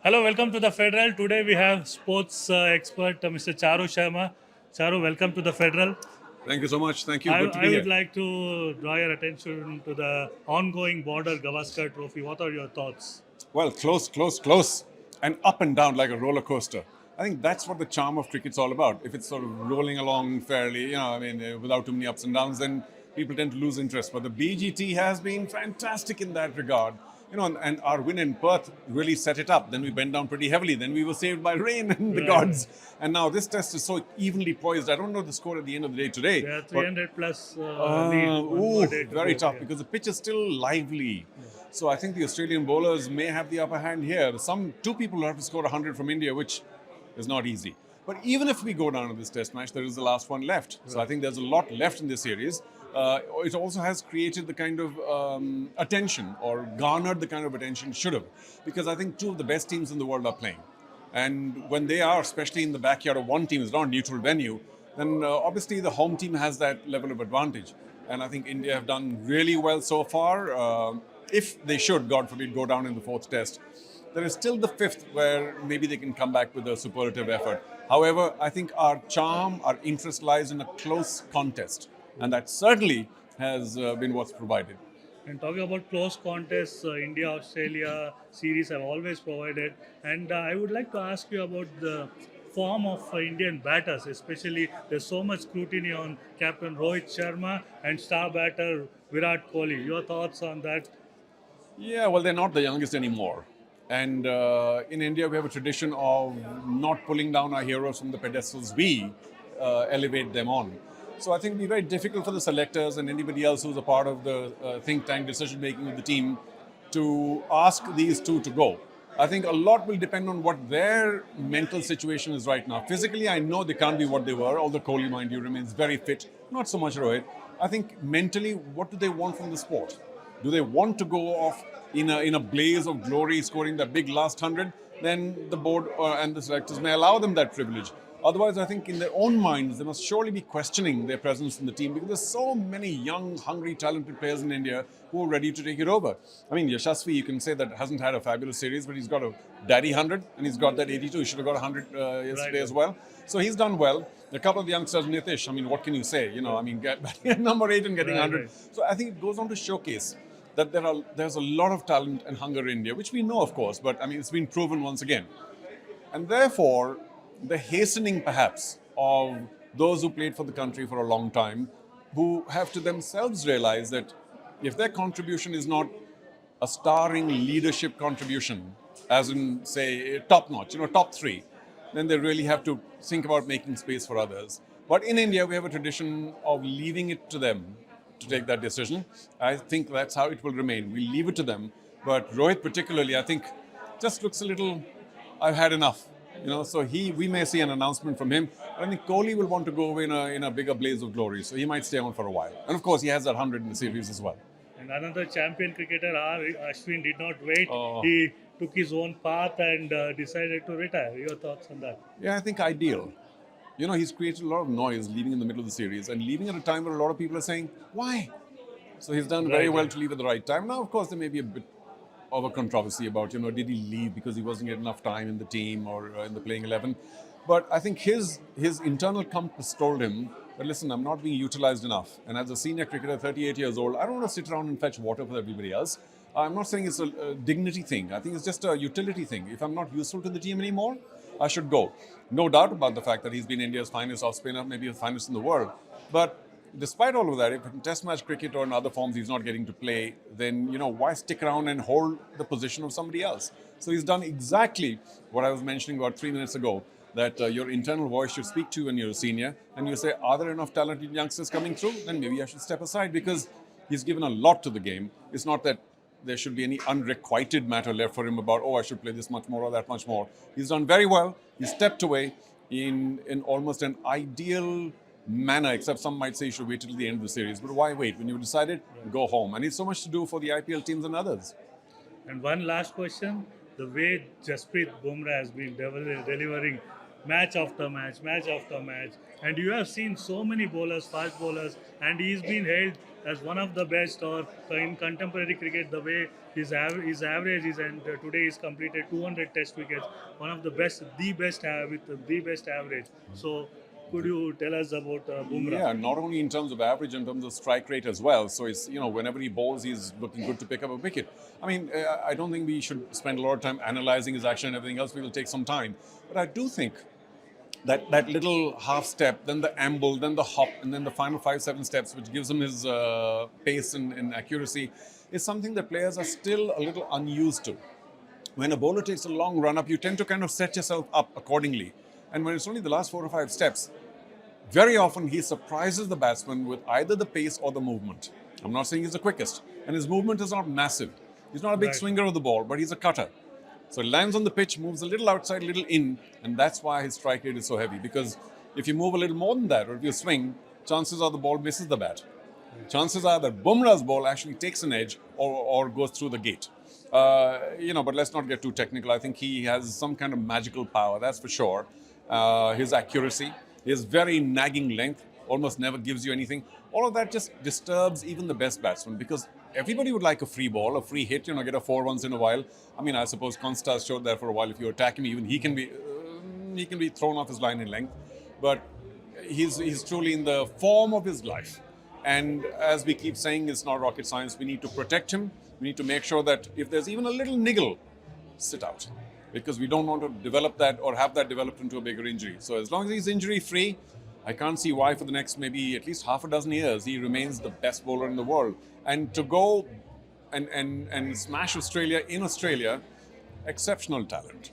Hello, welcome to the Federal. Today we have sports expert Mr. Charu Sharma. Charu, welcome to the Federal. Thank you so much. Thank you. I, Good to I be would here. like to draw your attention to the ongoing Border-Gavaskar Trophy. What are your thoughts? Well, close, close, close, and up and down like a roller coaster. I think that's what the charm of cricket's all about. If it's sort of rolling along fairly, without too many ups and downs, then people tend to lose interest. But the BGT has been fantastic in that regard. And our win in Perth really set it up. Then we went down pretty heavily. Then we were saved by rain and the Right. gods. And now this test is so evenly poised. I don't know the score at the end of the day today, They are but 300 plus lead. One more day to very go. tough Yeah. because the pitch is still lively. So I think the Australian bowlers may have the upper hand here. Two people will have to score 100 from India, which is not easy. But even if we go down to this test match, there is the last one left. So I think there's a lot left in this series. It also has created the kind of attention or garnered the kind of attention it should have. Because I think two of the best teams in the world are playing. And when they are, especially in the backyard of one team, it's not a neutral venue, then obviously the home team has that level of advantage. And I think India have done really well so far. If they should, God forbid, go down in the fourth test, there is still the fifth where maybe they can come back with a superlative effort. However, I think our charm, our interest lies in a close contest. And that certainly has been what's provided. And talking about close contests, India-Australia series have always provided. And I would like to ask you about the form of Indian batters, especially there's so much scrutiny on Captain Rohit Sharma and star batter Virat Kohli. Your thoughts on that? Yeah, well, they're not the youngest anymore. And in India, we have a tradition of not pulling down our heroes from the pedestals we elevate them on. So I think it'll be very difficult for the selectors and anybody else who's a part of the think tank decision making of the team to ask these two to go. I think a lot will depend on what their mental situation is right now. Physically, I know they can't be what they were, although Kohli, mind you, remains very fit. Not so much Rohit. I think mentally, what do they want from the sport? Do they want to go off in a blaze of glory, scoring that big last 100? Then the board and the selectors may allow them that privilege. Otherwise, I think in their own minds, they must surely be questioning their presence in the team because there's so many young, hungry, talented players in India who are ready to take it over. I mean, Yashasvi, you can say that hasn't had a fabulous series, but he's got a daddy 100 and he's got that 82. He should have got 100 yesterday as well. So he's done well. A couple of youngsters, Nitish, I mean, what can you say? Number 8 and getting 100. Right. So I think it goes on to showcase that there's a lot of talent and hunger in India, which we know, of course, but I mean, it's been proven once again. And therefore, the hastening perhaps of those who played for the country for a long time, who have to themselves realize that if their contribution is not a starring leadership contribution, as in, say, top notch, top three, then they really have to think about making space for others. But in India, we have a tradition of leaving it to them to take that decision. I think that's how it will remain. We leave it to them. But Rohit particularly, I think, just looks a little, I've had enough. So we may see an announcement from him. I think Kohli will want to go in a bigger blaze of glory, so he might stay on for a while. And of course, he has that 100 in the series as well. And another champion cricketer, R. Ashwin, did not wait. Oh. He took his own path and decided to retire. Your thoughts on that? Yeah, I think ideal. He's created a lot of noise leaving in the middle of the series and leaving at a time where a lot of people are saying, why? So he's done very well to leave at the right time. Now, of course, there may be a bit of a controversy about, did he leave because he wasn't getting enough time in the team or in the playing 11? But I think his internal compass told him that, listen, I'm not being utilized enough. And as a senior cricketer, 38 years old, I don't want to sit around and fetch water for everybody else. I'm not saying it's a dignity thing. I think it's just a utility thing. If I'm not useful to the team anymore, I should go. No doubt about the fact that he's been India's finest off spinner, maybe the finest in the world. But despite all of that, if in test match cricket or in other forms he's not getting to play, then, why stick around and hold the position of somebody else? So he's done exactly what I was mentioning about 3 minutes ago, that your internal voice should speak to you when you're a senior, and you say, are there enough talented youngsters coming through? Then maybe I should step aside, because he's given a lot to the game. It's not that there should be any unrequited matter left for him about, I should play this much more or that much more. He's done very well. He stepped away in almost an ideal manner, except some might say you should wait till the end of the series. But why wait? When you've decided, go home. And it's so much to do for the IPL teams and others. And one last question. The way Jasprit Bumrah has been delivering match after match. And you have seen so many bowlers, fast bowlers, and he's been hailed as one of the best. Or in contemporary cricket, the way his average is, and today he's completed 200 Test wickets, one of the best, the best with the best average. So, could you tell us about Bumrah? Yeah, not only in terms of average, in terms of strike rate as well. So it's, whenever he bowls, he's looking good to pick up a wicket. I mean, I don't think we should spend a lot of time analyzing his action and everything else. We will take some time. But I do think that little half step, then the amble, then the hop, and then the final 5-7 steps, which gives him his pace and accuracy, is something that players are still a little unused to. When a bowler takes a long run up, you tend to kind of set yourself up accordingly. And when it's only the last 4 or 5 steps, very often he surprises the batsman with either the pace or the movement. I'm not saying he's the quickest, and his movement is not massive. He's not a big Right. swinger of the ball, but he's a cutter. So he lands on the pitch, moves a little outside, a little in, and that's why his strike rate is so heavy. Because if you move a little more than that, or if you swing, chances are the ball misses the bat. Chances are that Bumrah's ball actually takes an edge or goes through the gate. But let's not get too technical. I think he has some kind of magical power, that's for sure. His accuracy, his very nagging length, almost never gives you anything. All of that just disturbs even the best batsmen, because everybody would like a free ball, a free hit, get a 4 once in a while. I mean, I suppose Constas showed that for a while. If you attack him, even he can be thrown off his line in length. But he's truly in the form of his life. And as we keep saying, it's not rocket science. We need to protect him. We need to make sure that if there's even a little niggle, sit out. Because we don't want to develop that or have that developed into a bigger injury. So as long as he's injury-free, I can't see why for the next maybe at least half a dozen years he remains the best bowler in the world. And to go and smash Australia in Australia, exceptional talent.